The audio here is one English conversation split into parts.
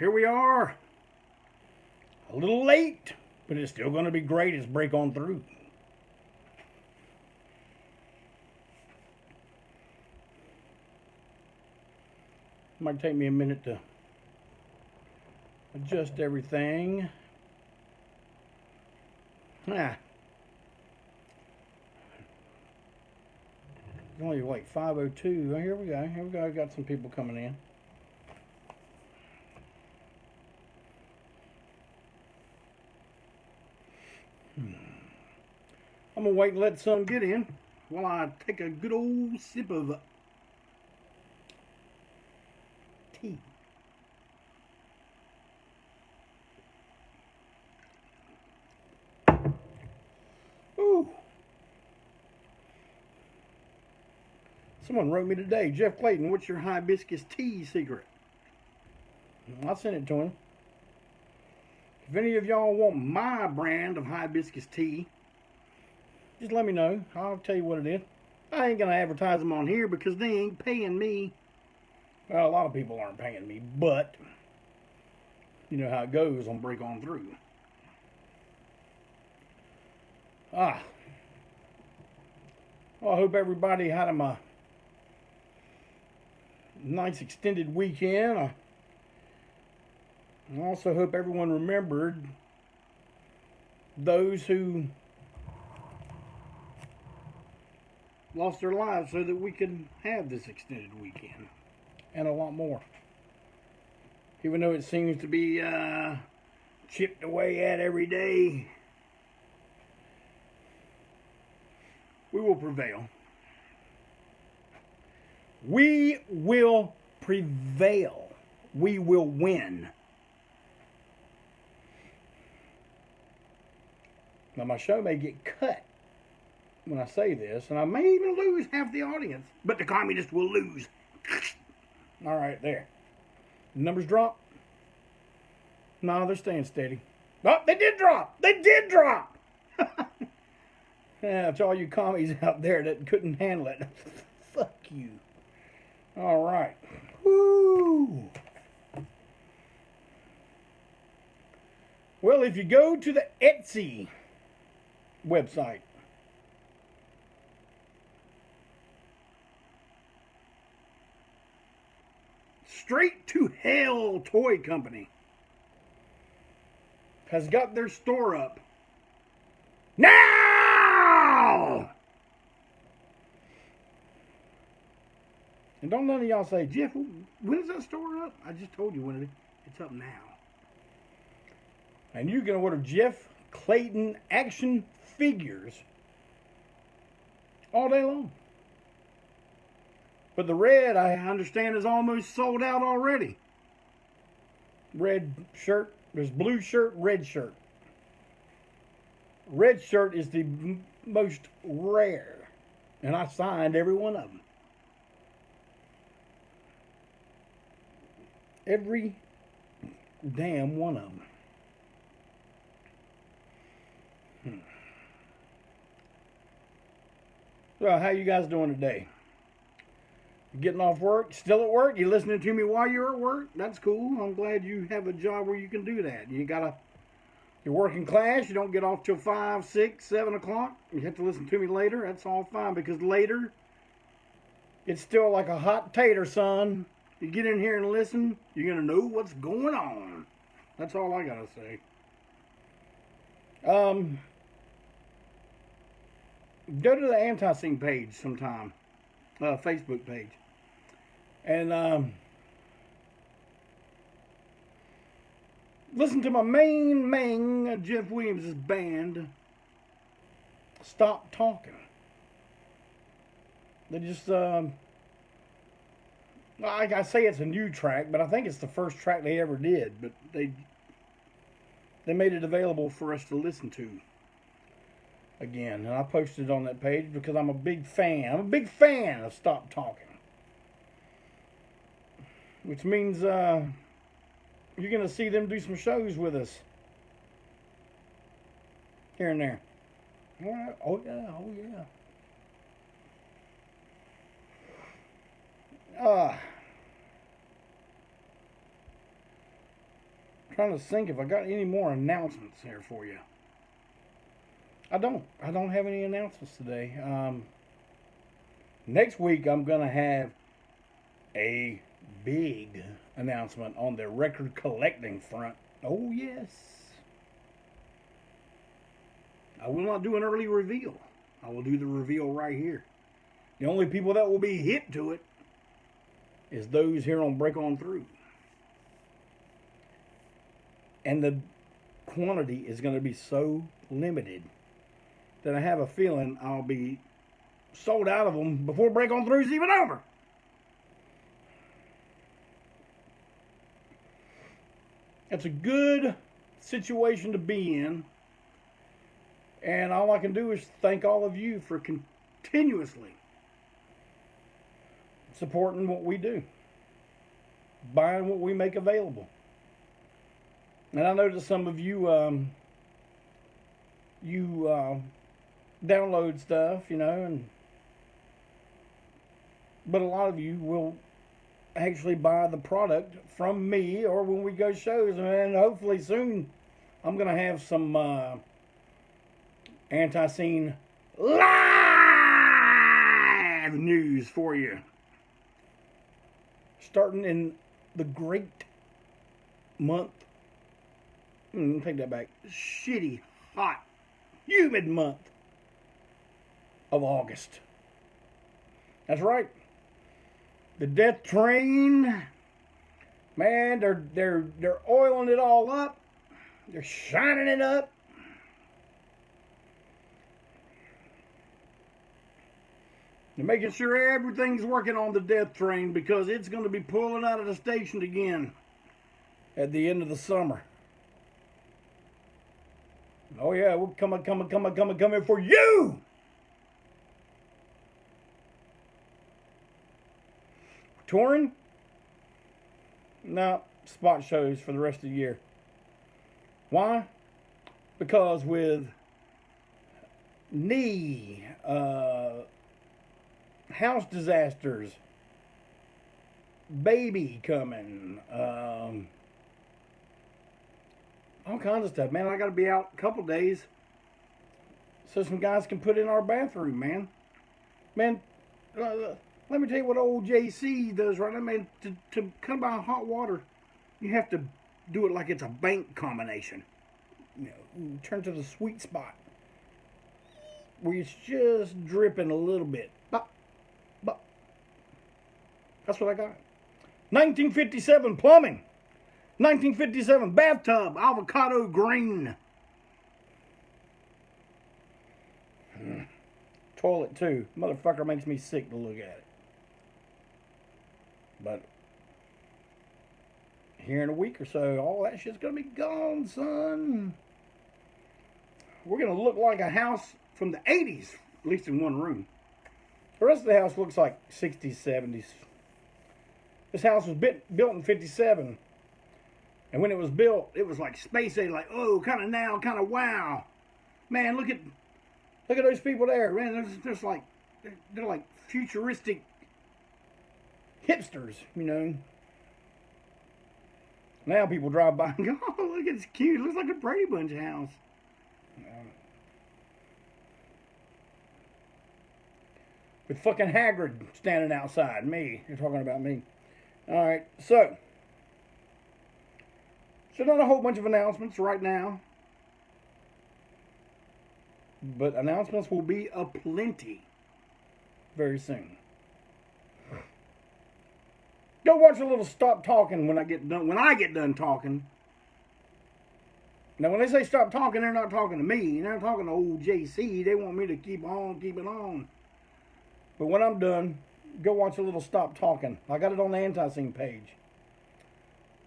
here we are. A little late, but it's still going to be great as break on through. Might take me a minute to adjust everything. It's only like 5:02. Oh, here we go. Here we go. I got some people coming in. I'm going to wait and let some get in while I take a good old sip of tea. Ooh. Someone wrote me today, Jeff Clayton, what's your hibiscus tea secret? I sent it to him. If any of y'all want my brand of hibiscus tea, just let me know. I'll tell you what it is. I ain't going to advertise them on here because they ain't paying me. Well, a lot of people aren't paying me, but you know how it goes on Break On Through. Well, I hope everybody had a nice extended weekend. I also hope everyone remembered those who lost their lives so that we could have this extended weekend and a lot more. Even though it seems to be chipped away at every day, we will prevail. We will prevail. We will win. Now, my show may get cut when I say this, and I may even lose half the audience, but the communists will lose. All right, there. The numbers drop? No, they're staying steady. Oh, they did drop! They did drop! Yeah, it's all you commies out there that couldn't handle it. Fuck you. All right. Woo! Well, if you go to the Etsy website, Straight to Hell Toy Company has got their store up now! And don't none of y'all say, Jeff, when is that store up? I just told you when it's up now. And you can order Jeff Clayton action figures all day long. But the red, I understand, is almost sold out already. Red shirt. There's blue shirt, red shirt. Red shirt is the most rare. And I signed every one of them. Every damn one of them. So, how you guys doing today? You getting off work? Still at work? You listening to me while you're at work? That's cool. I'm glad you have a job where you can do that. You're working class. You don't get off till 5, 6, 7 o'clock. You have to listen to me later. That's all fine, because later, it's still like a hot tater, son. You get in here and listen, you're going to know what's going on. That's all I got to say. Go to the ANTiSEEN page sometime. Facebook page. And listen to my main Jeff Williams' band, Stop Talking. They just, I say it's a new track, but I think it's the first track they ever did. But they made it available for us to listen to again. And I posted it on that page because I'm a big fan. I'm a big fan of Stop Talking. Which means you're going to see them do some shows with us. Here and there. Oh, yeah. Oh, yeah. trying to think if I got any more announcements here for you. I don't have any announcements today. Next week I'm going to have a big announcement on the record collecting front. Oh, yes. I will not do an early reveal. I will do the reveal right here. The only people that will be hip to it is those here on Break On Through. And the quantity is going to be so limited that I have a feeling I'll be sold out of them before Break On Through is even over. It's a good situation to be in. And all I can do is thank all of you for continuously supporting what we do, buying what we make available. And I know that some of you download stuff, but a lot of you will actually buy the product from me or when we go shows, and hopefully soon I'm gonna have some ANTiSEEN live news for you. Starting in the great month, take that back, shitty, hot, humid month of August. That's right. The death train, man, they're oiling it all up. They're shining it up. They're making sure everything's working on the death train because it's going to be pulling out of the station again at the end of the summer. Oh yeah, we're coming for you! Touring? No, spot shows for the rest of the year. Why? Because with knee, house disasters, baby coming, all kinds of stuff, man. I got to be out a couple days so some guys can put in our bathroom, man. Man, let me tell you what old JC does right now, man. To come by hot water, you have to do it like it's a bank combination. Turn to the sweet spot where it's just dripping a little bit. Bop, bop. That's what I got. 1957 plumbing. 1957 bathtub, avocado green. Toilet too. Motherfucker makes me sick to look at it. But here in a week or so, all that shit's gonna be gone, son. We're gonna look like a house from the 80s, at least in one room. The rest of the house looks like 60s, 70s. This house was built in 57. And when it was built, it was like space age, like, oh, kind of now, kind of wow. Man, look at those people there, man. They're like futuristic hipsters, Now people drive by and go, oh, look, it's cute. It looks like a Brady Bunch house. With fucking Hagrid standing outside. Me. You're talking about me. All right, so not a whole bunch of announcements right now. But announcements will be aplenty very soon. Go watch a little Stop Talking when I get done talking. Now, when they say stop talking, they're not talking to me. They're not talking to old JC. They want me to keep it on. But when I'm done, go watch a little Stop Talking. I got it on the ANTiSEEN page.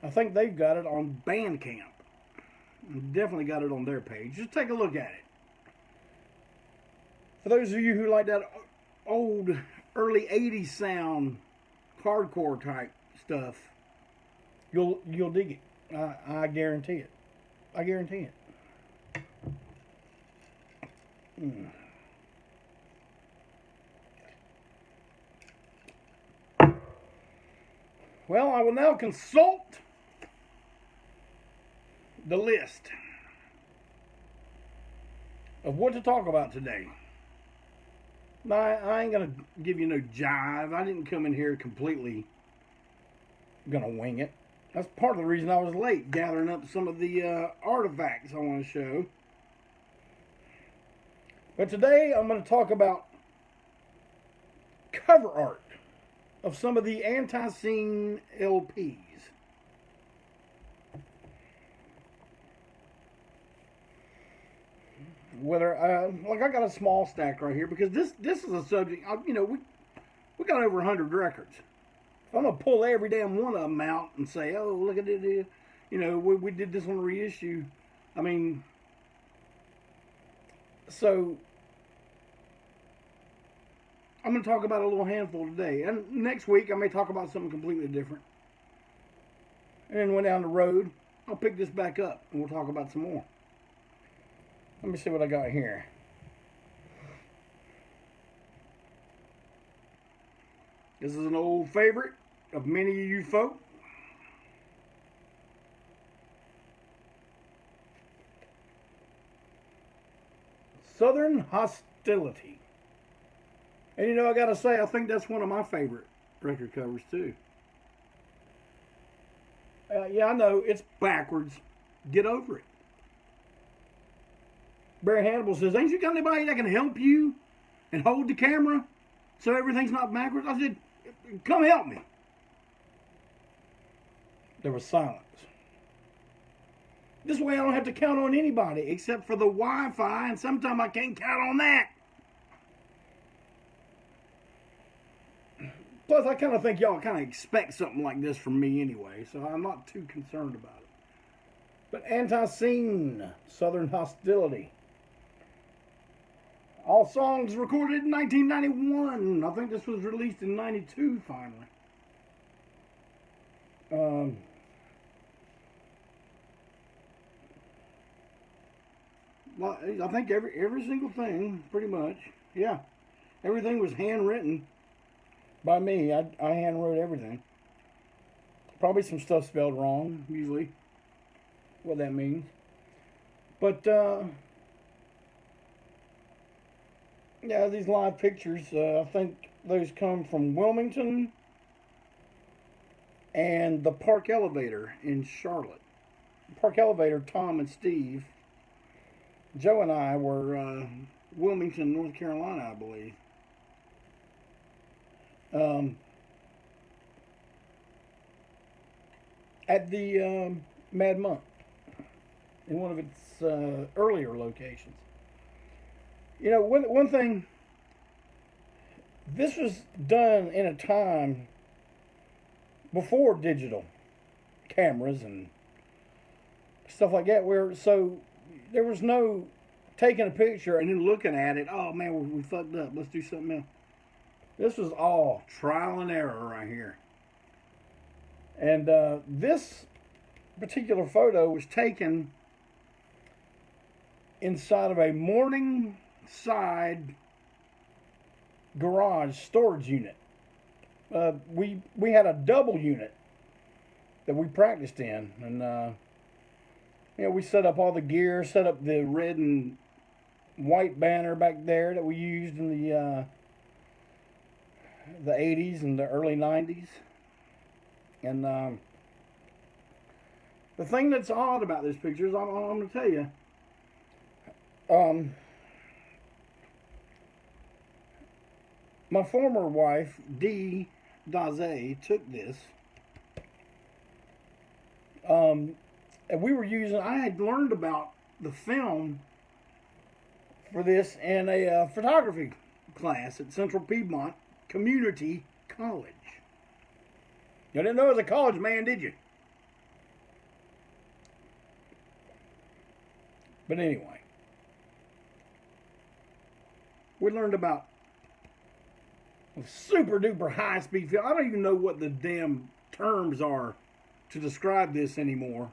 I think they've got it on Bandcamp. Definitely got it on their page. Just take a look at it. For those of you who like that old, early 80s sound, hardcore type stuff, you'll dig it. I guarantee it. I guarantee it. Well, I will now consult the list of what to talk about today. Now, I ain't going to give you no jive. I didn't come in here completely going to wing it. That's part of the reason I was late, gathering up some of the artifacts I want to show. But today I'm going to talk about cover art of some of the ANTiSEEN LPs. Whether like I got a small stack right here because this is a subject. You know, we got over 100 records. If I'm gonna pull every damn one of them out and say, oh, look at it, you know, we did this on reissue. I mean, so I'm going to talk about a little handful today. And next week, I may talk about something completely different. And then when down the road, I'll pick this back up and we'll talk about some more. Let me see what I got here. This is an old favorite of many of you folk. Southern Hostility. And you know, I gotta say, I think that's one of my favorite record covers too. Yeah, I know, it's backwards. Get over it. Barry Hannibal says, ain't you got anybody that can help you and hold the camera so everything's not backwards? I said, come help me. There was silence. This way I don't have to count on anybody except for the Wi-Fi, and sometimes I can't count on that. Plus, I kind of think y'all kind of expect something like this from me anyway, so I'm not too concerned about it. But ANTiSEEN, Southern Hostility. All songs recorded in 1991. I think this was released in 92 finally. Well, I think every single thing, pretty much. Yeah. Everything was handwritten by me. I hand wrote everything. Probably some stuff spelled wrong, usually. What that means. But, yeah, these live pictures, I think those come from Wilmington and the Park Elevator in Charlotte. Park Elevator, Tom and Steve. Joe and I were Wilmington, North Carolina, I believe. At the Mad Monk, in one of its earlier locations. You know, one thing, this was done in a time before digital cameras and stuff like that, where so there was no taking a picture and then looking at it, oh man, we fucked up, let's do something else. This was all trial and error right here. And this particular photo was taken inside of a Morningside garage storage unit. We had a double unit that we practiced in, and you know, we set up all the gear, set up the red and white banner back there that we used in the 80s and the early 90s. And the thing that's odd about this picture is, I'm going to tell you, my former wife, Dee Daze, took this. And we were using, I had learned about the film for this in a photography class at Central Piedmont Community College. You didn't know it was a college, man, did you? But anyway, we learned about a super duper high speed film. I don't even know what the damn terms are to describe this anymore.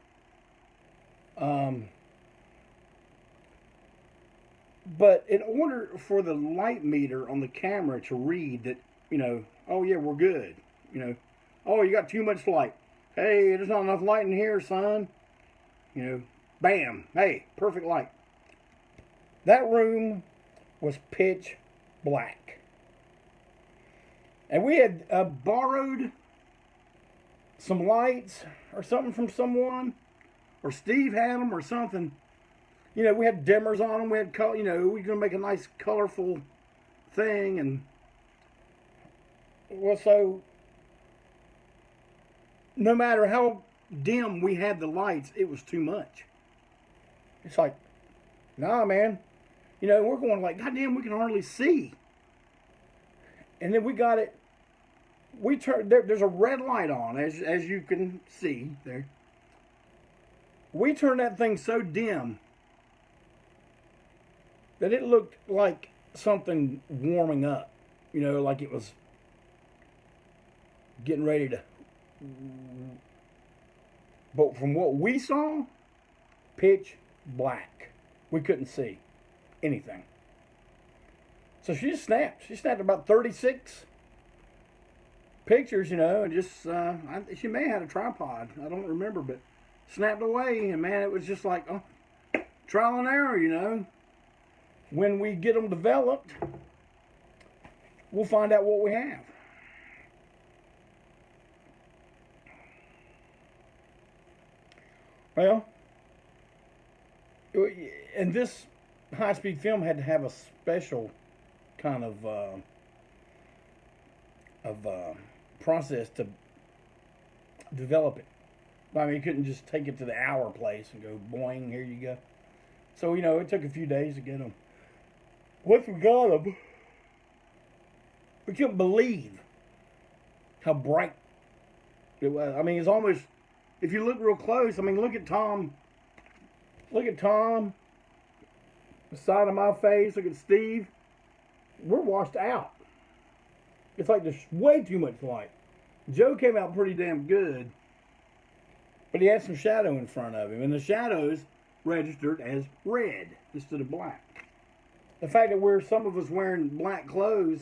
But in order for the light meter on the camera to read that, you know, oh yeah, we're good, you know, oh, you got too much light. Hey, there's not enough light in here, son. You know, Bam. Hey, perfect light. That room was pitch black. And we had borrowed some lights or something from someone, or Steve had them or something. You know, we had dimmers on them. We had, we were going to make a nice colorful thing. And, well, so no matter how dim we had the lights, it was too much. It's like, nah, man. You know, we're going like, goddamn, we can hardly see. And then we got it. We turned, there's a red light on, as you can see there. We turned that thing so dim that it looked like something warming up. You know, like it was getting ready to. But from what we saw, pitch black. We couldn't see anything. So she just snapped. She snapped about 36 pictures, you know, and just, she may have had a tripod. I don't remember, but snapped away. And man, it was just like, oh, trial and error, you know. When we get them developed, we'll find out what we have. Well, and this high-speed film had to have a special kind of process to develop it. I mean, you couldn't just take it to the hour place and go, boing, here you go. So, you know, it took a few days to get them. Once we got them, we couldn't believe how bright it was. I mean, it's almost, if you look real close, I mean, look at Tom. Look at Tom. The side of my face. Look at Steve. We're washed out. It's like there's way too much light. Joe came out pretty damn good, but he had some shadow in front of him, and the shadows registered as red instead of black. The fact that some of us wearing black clothes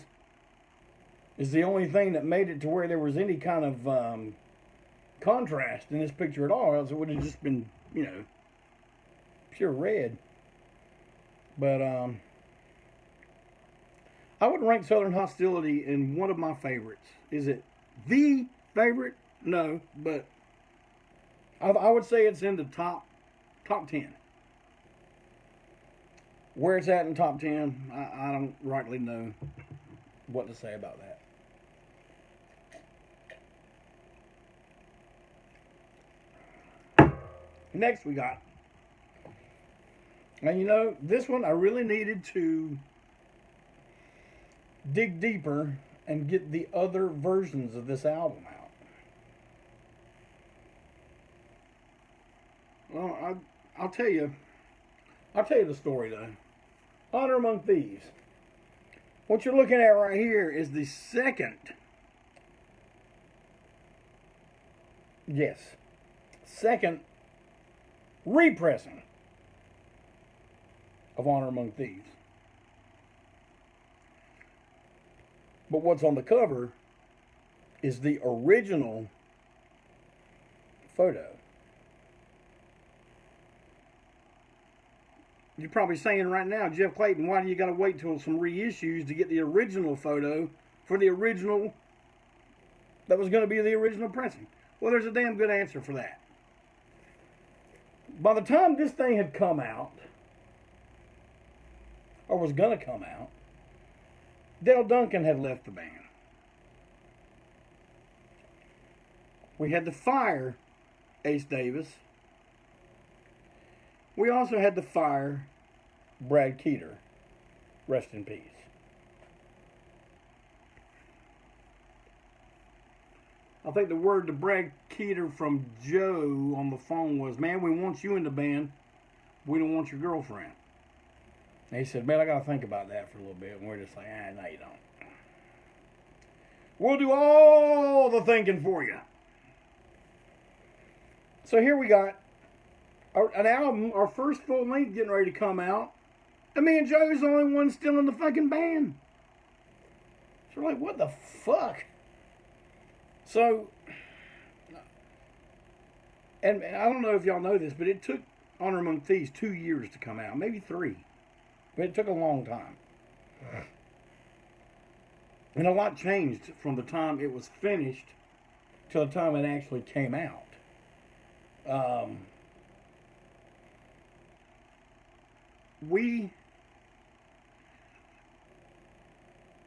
is the only thing that made it to where there was any kind of contrast in this picture at all, else it would have just been, you know, pure red. But I would rank Southern Hostility in one of my favorites. Is it the favorite? No, but I would say it's in the top 10. Where it's at in top 10, I don't rightly know what to say about that. Next we got, and you know, this one I really needed to dig deeper and get the other versions of this album out. Well, I'll tell you the story though. Honor Among Thieves. What you're looking at right here is the second repressing of Honor Among Thieves. But what's on the cover is the original photo. You're probably saying right now, Jeff Clayton, why do you got to wait till some reissues to get the original photo for the original that was going to be the original pressing? Well, there's a damn good answer for that. By the time this thing had come out, or was going to come out, Dale Duncan had left the band. We had to fire Ace Davis. We also had to fire Brad Keeter. Rest in peace. I think the word to Brad Keeter from Joe on the phone was, man, we want you in the band. We don't want your girlfriend. And he said, man, I got to think about that for a little bit. And we're just like, no, you don't. We'll do all the thinking for you. So here we got an album, our first full length getting ready to come out. And me and Joe's the only one still in the fucking band. So we're like, what the fuck? So, and I don't know if y'all know this, but it took Honor Among Thieves 2 years to come out, maybe 3. But it took a long time. And a lot changed from the time it was finished to the time it actually came out. We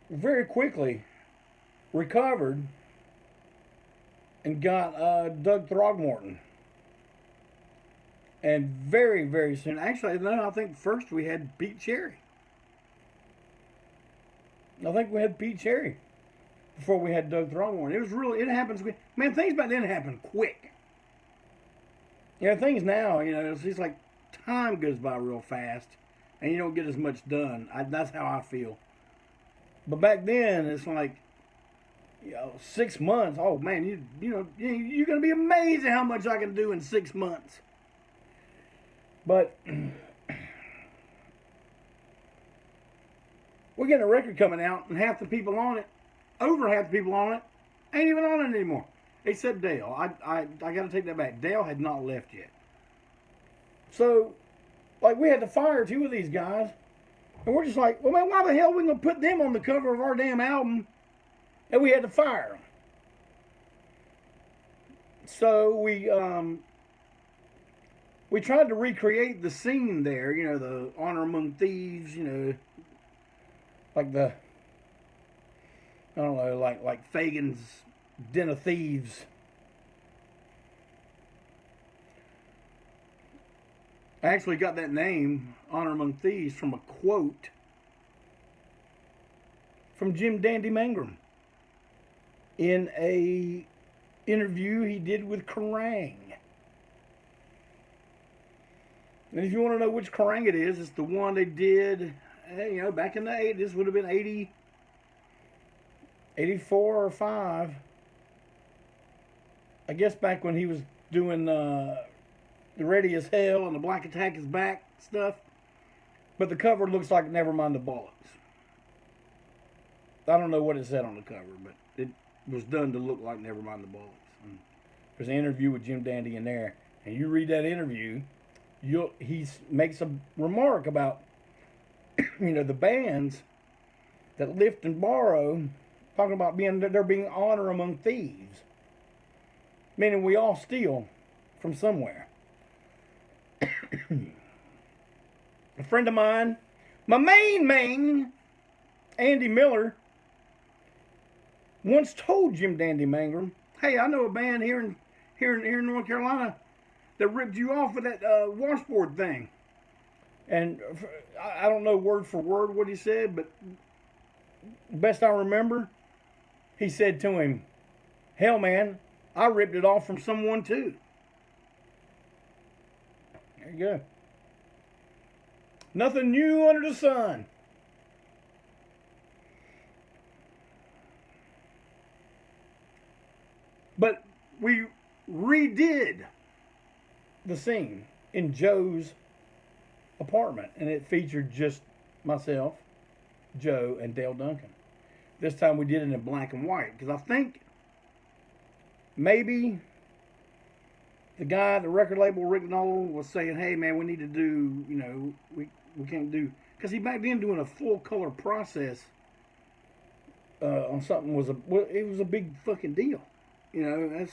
very quickly recovered and got Doug Throgmorton. And very, very soon, actually, no, I think first we had Pete Cherry. I think we had Pete Cherry before we had Doug Throgmorton. It was really, it happens, man, things back then happen quick. You know, things now, you know, it's just like time goes by real fast and you don't get as much done. That's how I feel. But back then, it's like, you know, 6 months. Oh man, you're gonna be amazed at how much I can do in 6 months. But we're getting a record coming out, and half the people on it, over half the people on it, ain't even on it anymore, except Dale. I got to take that back. Dale had not left yet. So, like, we had to fire 2 of these guys, and we're just like, well, man, why the hell are we gonna put them on the cover of our damn album? And we had to fire them. So we tried to recreate the scene there, you know, the Honor Among Thieves, you know, like the, I don't know, like Fagin's Den of Thieves. I actually got that name, Honor Among Thieves, from a quote from Jim Dandy Mangrum in a interview he did with Kerrang. And if you want to know which Kerrang it is, it's the one they did, you know, back in the 80s. This would have been 80, 84 or 5. I guess back when he was doing the Ready as Hell and the Black Attack is Back stuff. But the cover looks like Nevermind the Bollocks. I don't know what it said on the cover, but it was done to look like Nevermind the Bollocks. And there's an interview with Jim Dandy in there. And you read that interview, he makes a remark about, you know, the bands that lift and borrow, talking about there being honor among thieves. Meaning we all steal from somewhere. A friend of mine, my main, Andy Miller, once told Jim Dandy Mangrum, hey, I know a band here in North Carolina that ripped you off with that washboard thing. And I don't know word for word what he said, but best I remember, he said to him, hell man, I ripped it off from someone too. There you go. Nothing new under the sun. But we redid the scene in Joe's apartment, and it featured just myself, Joe, and Dale Duncan. This time we did it in black and white, because I think maybe the guy at the record label, Rick Knoll, was saying, hey man, we need to do, you know, we can't do, because he back then doing a full color process on something it was a big fucking deal. You know, that's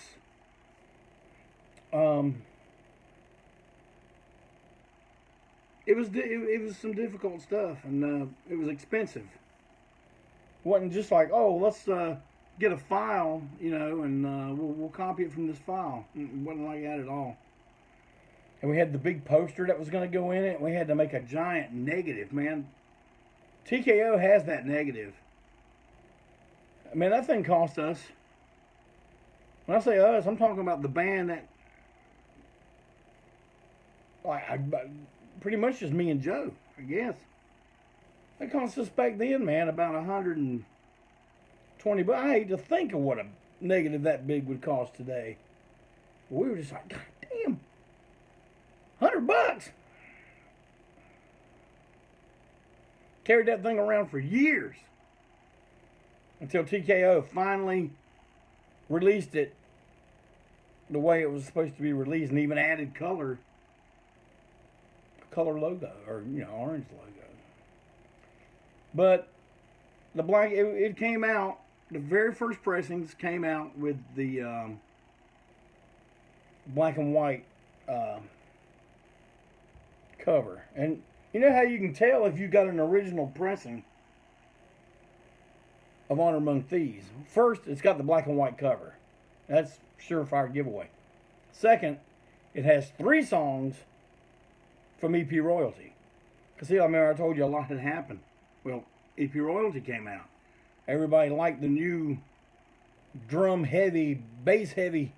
it was some difficult stuff, and it was expensive. It wasn't just like, oh, let's get a file, you know, and we'll copy it from this file. It wasn't like that at all. And we had the big poster that was going to go in it. And we had to make a giant negative, man. TKO has that negative. I mean, that thing cost us. When I say us, I'm talking about the band that, like, pretty much just me and Joe, I guess. That cost us back then, man, about $120. But I hate to think of what a negative that big would cost today. We were just like, God damn, $100. Carried that thing around for years until TKO finally released it the way it was supposed to be released, and even added color color logo, or orange logo. But the black, it came out. The very first pressings came out with the black and white cover, and you know how you can tell if you got an original pressing of Honor Among Thieves. First, it's got the black and white cover. That's surefire giveaway. Second, it has 3 songs from EP Royalty. Because see, I remember I told you a lot had happened. Well, EP Royalty came out. Everybody liked the new drum heavy, bass heavy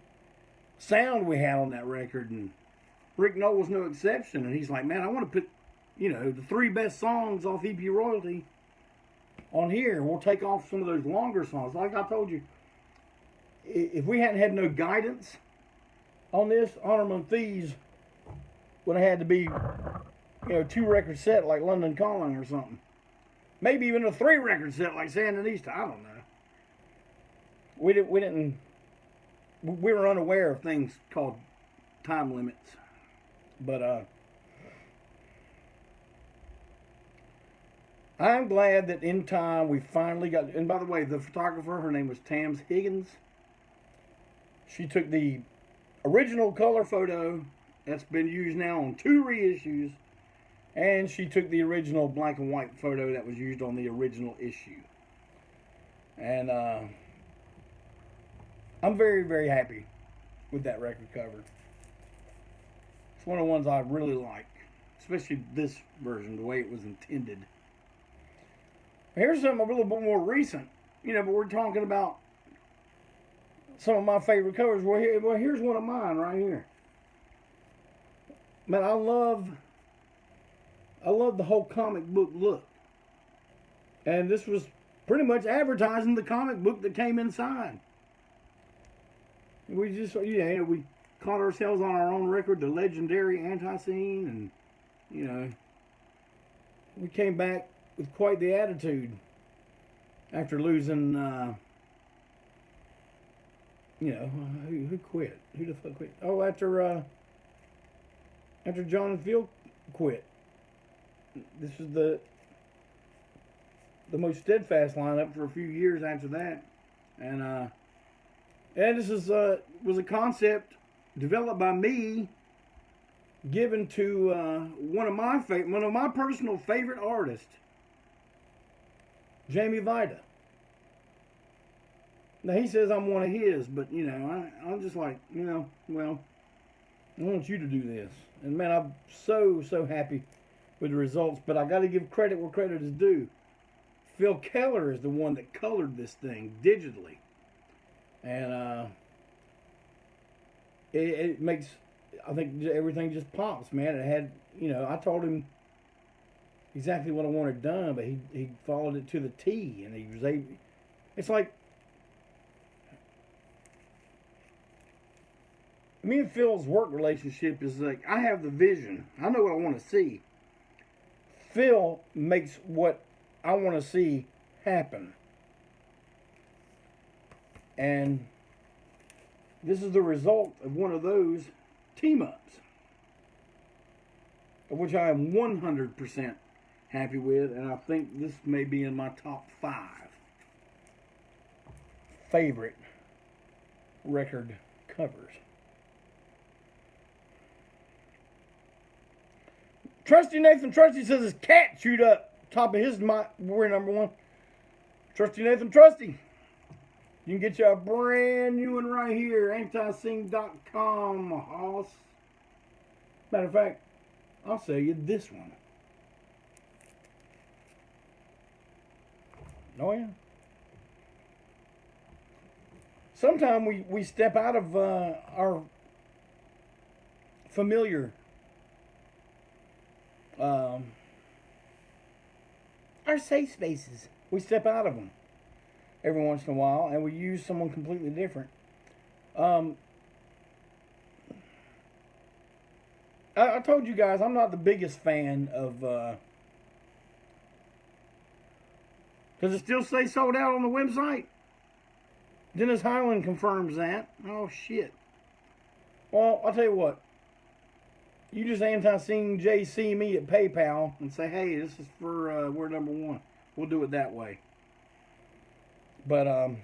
sound we had on that record, and Rick Knoll was no exception. And he's like, man, I want to put, the 3 best songs off EP Royalty on here. We'll take off some of those longer songs. Like I told you, if we hadn't had no guidance on this, Honor Among Thieves would have had to be, 2 record set like London Calling or something. Maybe even a 3 record set like Sandinista. I don't know. We were unaware of things called time limits. But I'm glad that in time we finally got, and by the way, the photographer, her name was Tams Higgins. She took the original color photo that's been used now on 2 reissues, and she took the original black and white photo that was used on the original issue. And I'm very, very happy with that record cover. It's one of the ones I really like, especially this version, the way it was intended. Here's something a little bit more recent, but we're talking about some of my favorite covers. Well, here's one of mine right here. Man, I love the whole comic book look. And this was pretty much advertising the comic book that came inside. We just, we caught ourselves on our own record, the legendary ANTiSEEN, and, we came back with quite the attitude after losing, who quit? Who the fuck quit? Oh, after John and Phil quit. This was the most steadfast lineup for a few years after that, and this was a concept developed by me, given to one of my personal favorite artists, Jamie Vida. Now he says I'm one of his, but I'm just like, well, I want you to do this, and man, I'm so happy with the results. But I got to give credit where credit is due. Phil Keller is the one that colored this thing digitally, and it makes, I think everything just pops, man. It had, I told him exactly what I wanted done, but he followed it to the T, and he was able. It's like me and Phil's work relationship is like, I have the vision. I know what I want to see. Phil makes what I want to see happen. And this is the result of one of those team-ups, of which I am 100% happy with, and I think this may be in my top 5 favorite record covers. Trusty Nathan Trusty says his cat chewed up top of his we're number 1. Trusty Nathan Trusty. You can get you a brand new one right here. ANTiSEEN.com, Hoss. Matter of fact, I'll sell you this one. Oh yeah. Sometimes we step out of our familiar our safe spaces. We step out of them every once in a while, and we use someone completely different. I told you guys I'm not the biggest fan of, does it still say sold out on the website? Dennis Highland confirms that. Oh shit. Well, I'll tell you what. you just ANTiSEEN JC me at PayPal and say, hey, this is for we're number one. We'll do it that way. But I'm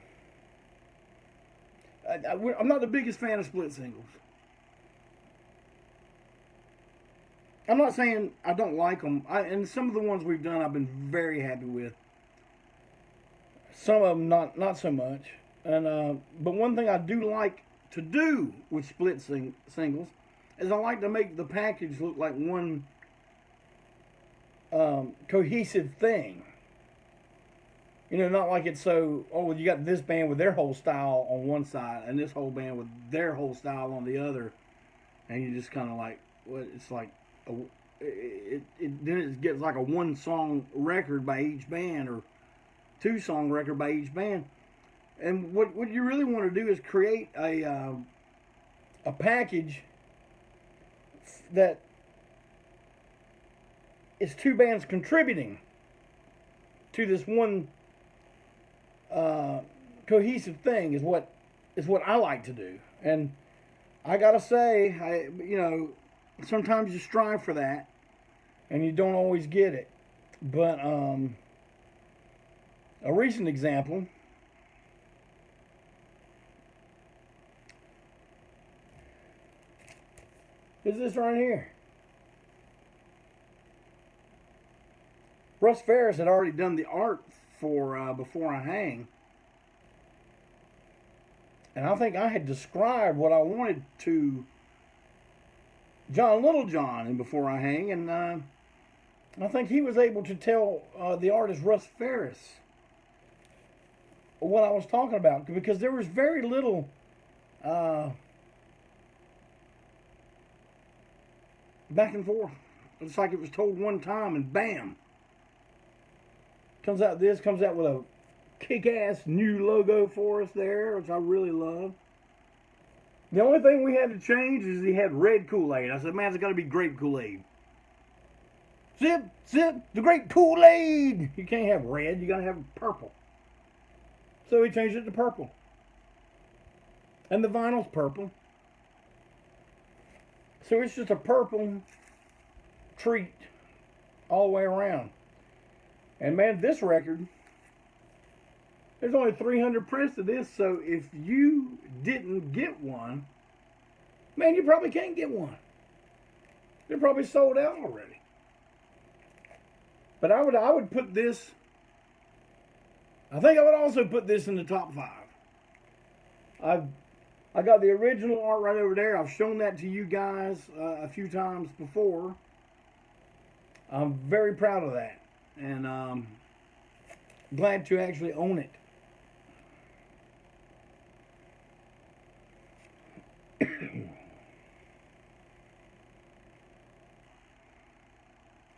not the biggest fan of split singles. I'm not saying I don't like them. And some of the ones we've done I've been very happy with. Some of them not so much. And but one thing I do like to do with split singles is I like to make the package look like one cohesive thing. You know, not like it's so, oh, you got this band with their whole style on one side and this whole band with their whole style on the other. And you just kind of like, well, it's like, then it gets like a one-song record by each band or two-song record by each band. And what you really want to do is create a package that is two bands contributing to this one cohesive thing is what I like to do. And I gotta say, you know, sometimes you strive for that and you don't always get it. But a recent example is this right here. Russ Ferris had already done the art for Before I Hang. And I think I had described what I wanted to John Littlejohn in Before I Hang. And I think he was able to tell the artist Russ Ferris what I was talking about. Because there was very little back and forth. It's like it was told one time and bam. Comes out with a kick-ass new logo for us there, which I really love. The only thing we had to change is he had red Kool-Aid. I said, man, it's got to be grape Kool-Aid. Zip, the grape Kool-Aid. You can't have red, you got to have purple. So he changed it to purple. And the vinyl's purple. So it's just a purple treat all the way around. And man, this record, there's only 300 prints of this, so if you didn't get one, man, you probably can't get one. They're probably sold out already. But I would put this, I think I would also put this in the top 5. I got the original art right over there. I've shown that to you guys a few times before. I'm very proud of that. And glad to actually own it.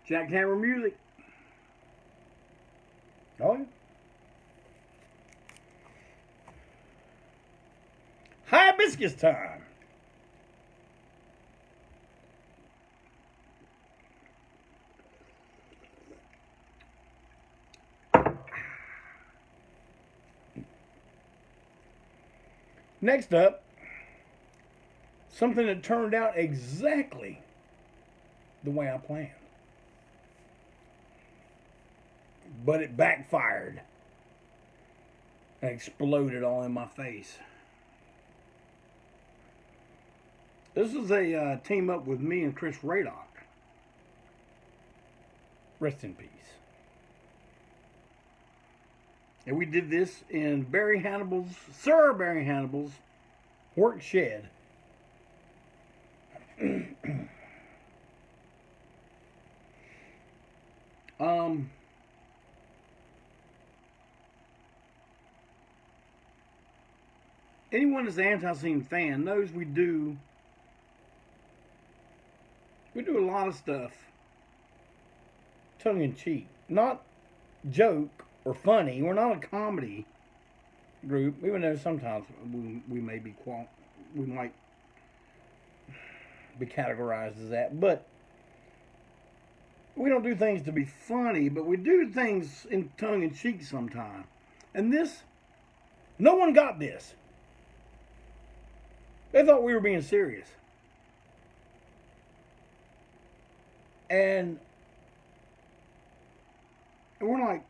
Jackhammer music. Oh yeah. Hibiscus time. Next up, something that turned out exactly the way I planned. But it backfired and exploded all in my face. This is a team up with me and Chris Radock. Rest in peace. And we did this in Sir Barry Hannibal's work shed. Anyone that's an ANTiSEEN fan knows we do a lot of stuff tongue-in-cheek. Not joke or funny. We're not a comedy group, even though sometimes we may be we might be categorized as that. But we don't do things to be funny, but we do things in tongue-in-cheek sometimes. And this, no one got this. They thought we were being serious. And we're like,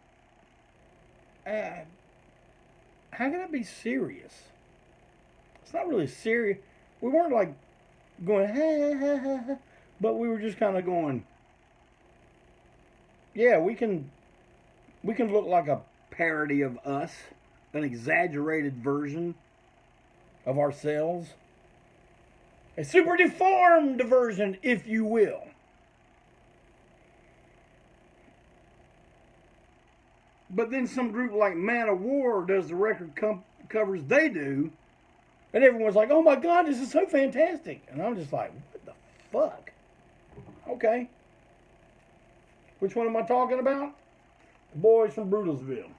how can it be serious? It's not really serious. We weren't like going, ha, ha, ha, ha, but we were just kind of going, yeah, we can look like a parody of us, an exaggerated version of ourselves, a super deformed version, if you will. But then some group like Man of War does the record covers they do, and everyone's like, oh my God, this is so fantastic. And I'm just like, what the fuck? Okay. Which one am I talking about? The boys from Brutalsville.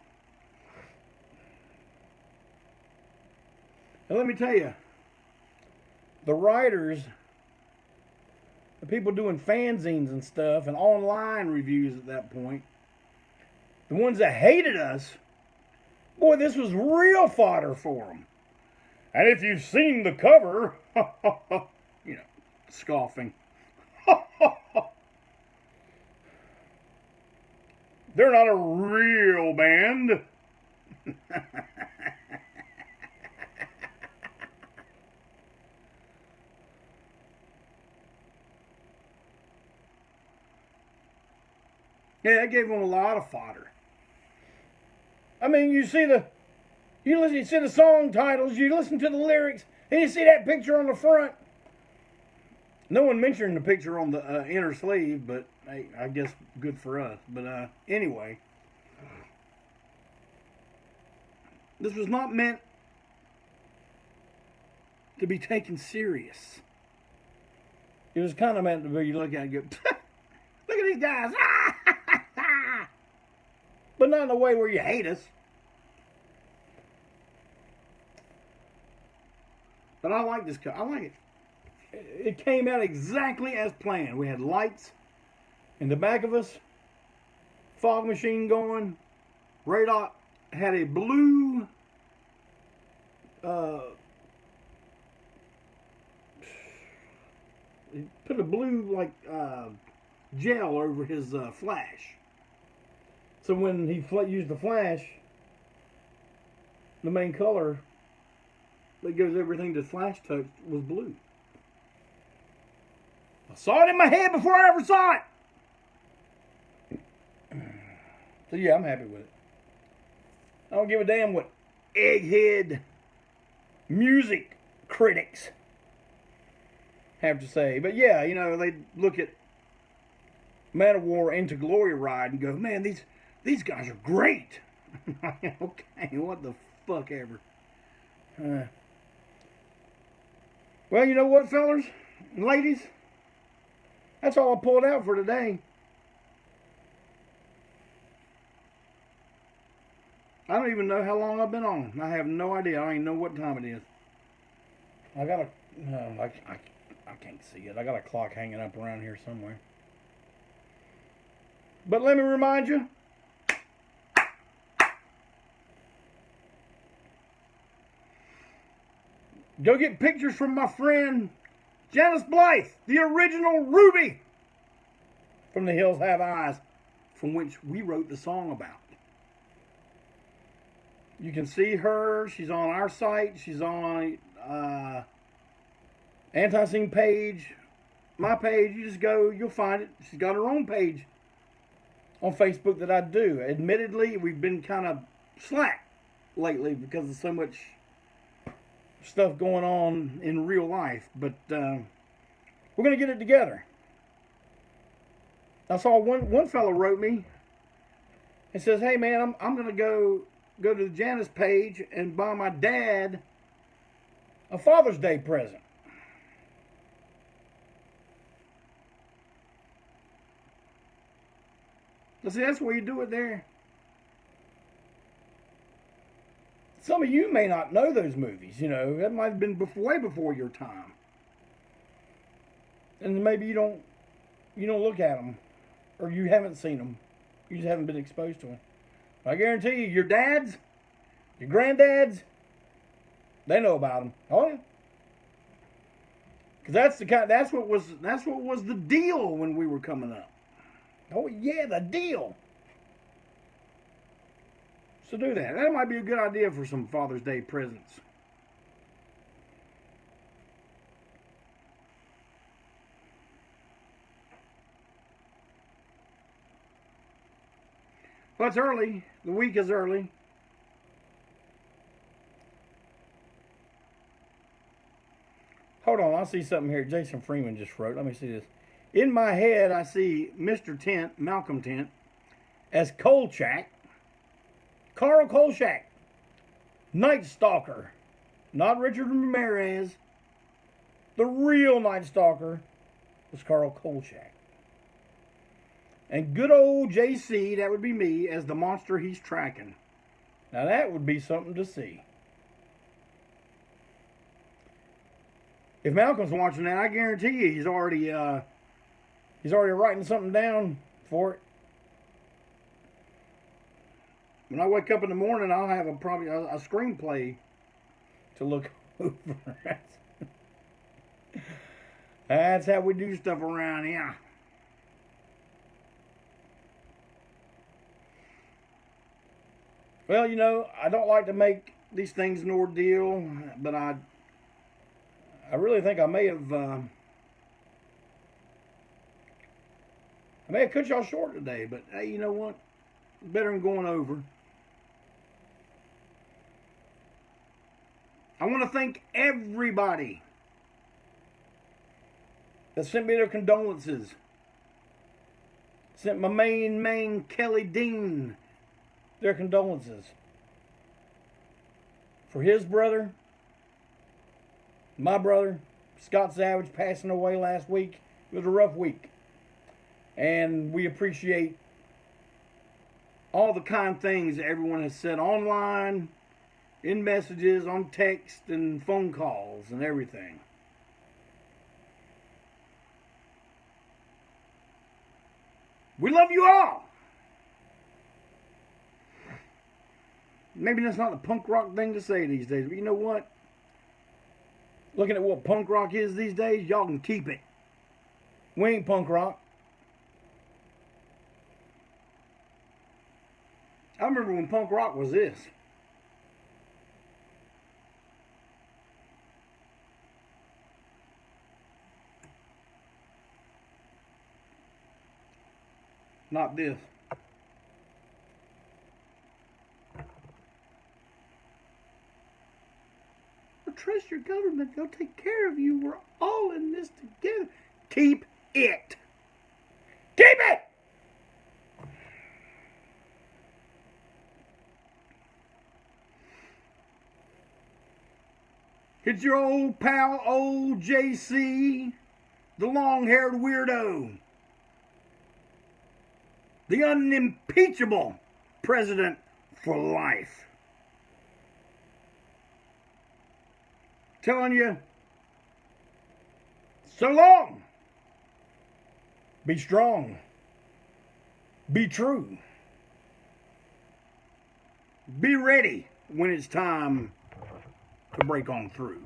And let me tell you, the writers, the people doing fanzines and stuff and online reviews at that point, the ones that hated us, boy, this was real fodder for them. And if you've seen the cover, you know, scoffing. They're not a real band. Yeah, that gave them a lot of fodder. I mean, you see the song titles, you listen to the lyrics, and you see that picture on the front. No one mentioned the picture on the inner sleeve, but hey, I guess good for us. But anyway, this was not meant to be taken serious. It was kind of meant to be, you look at it and go, look at these guys. But not in a way where you hate us. But I like this car. I like it. It came out exactly as planned. We had lights in the back of us, fog machine going. Radar had a blue he put a blue like gel over his flash. So when he used the flash, the main color that goes everything to flash touched was blue. I saw it in my head before I ever saw it. So yeah, I'm happy with it. I don't give a damn what egghead music critics have to say. But yeah, you know, they look at Man of War Into Glory Ride and go, man, these guys are great. Okay, what the fuck ever. Well, you know what, fellas and ladies? That's all I pulled out for today. I don't even know how long I've been on. I have no idea. I don't even know what time it is. I got I can't see it. I got a clock hanging up around here somewhere. But let me remind you, go get pictures from my friend Janice Blythe, the original Ruby from The Hills Have Eyes, from which we wrote the song about. You can see her. She's on our site. She's on ANTiSEEN page, my page. You just go, you'll find it. She's got her own page on Facebook that I do. Admittedly, we've been kind of slack lately because of so much stuff going on in real life, but we're going to get it together. I saw one fellow wrote me and says, hey man, I'm going to go to the Janice page and buy my dad a Father's Day present. I see, that's where you do it there. Some of you may not know those movies, you know. That might have been way before your time. And maybe you don't look at them, or you haven't seen them. You just haven't been exposed to them. I guarantee you, your dads, your granddads, they know about them. Oh yeah. Because that's what was the deal when we were coming up. Oh yeah, the deal. So do that. That might be a good idea for some Father's Day presents. Well, it's early. The week is early. Hold on, I see something here. Jason Freeman just wrote. Let me see this. In my head, I see Mr. Tent, Malcolm Tent, as Kolchak. Carl Kolchak. Night Stalker. Not Richard Ramirez. The real Night Stalker was Carl Kolchak. And good old JC, that would be me, as the monster he's tracking. Now that would be something to see. If Malcolm's watching that, I guarantee you he's already writing something down for it. When I wake up in the morning, I'll have probably a screenplay to look over. That's how we do stuff around here. Well, you know, I don't like to make these things an ordeal, but I really think I may have cut y'all short today. But hey, you know what? Better than going over. I want to thank everybody that sent me their condolences. Sent my main man Kelly Dean their condolences for his brother, my brother, Scott Savage, passing away last week. It was a rough week. And we appreciate all the kind things that everyone has said online, in messages, on text, and phone calls, and everything. We love you all. Maybe that's not the punk rock thing to say these days, but you know what? Looking at what punk rock is these days, y'all can keep it. We ain't punk rock. I remember when punk rock was this. Not this. Trust your government. They'll take care of you. We're all in this together. Keep it. Keep it! It's your old pal, old JC, the long-haired weirdo, the unimpeachable President for Life. Telling you, so long. Be strong. Be true. Be ready when it's time to break on through.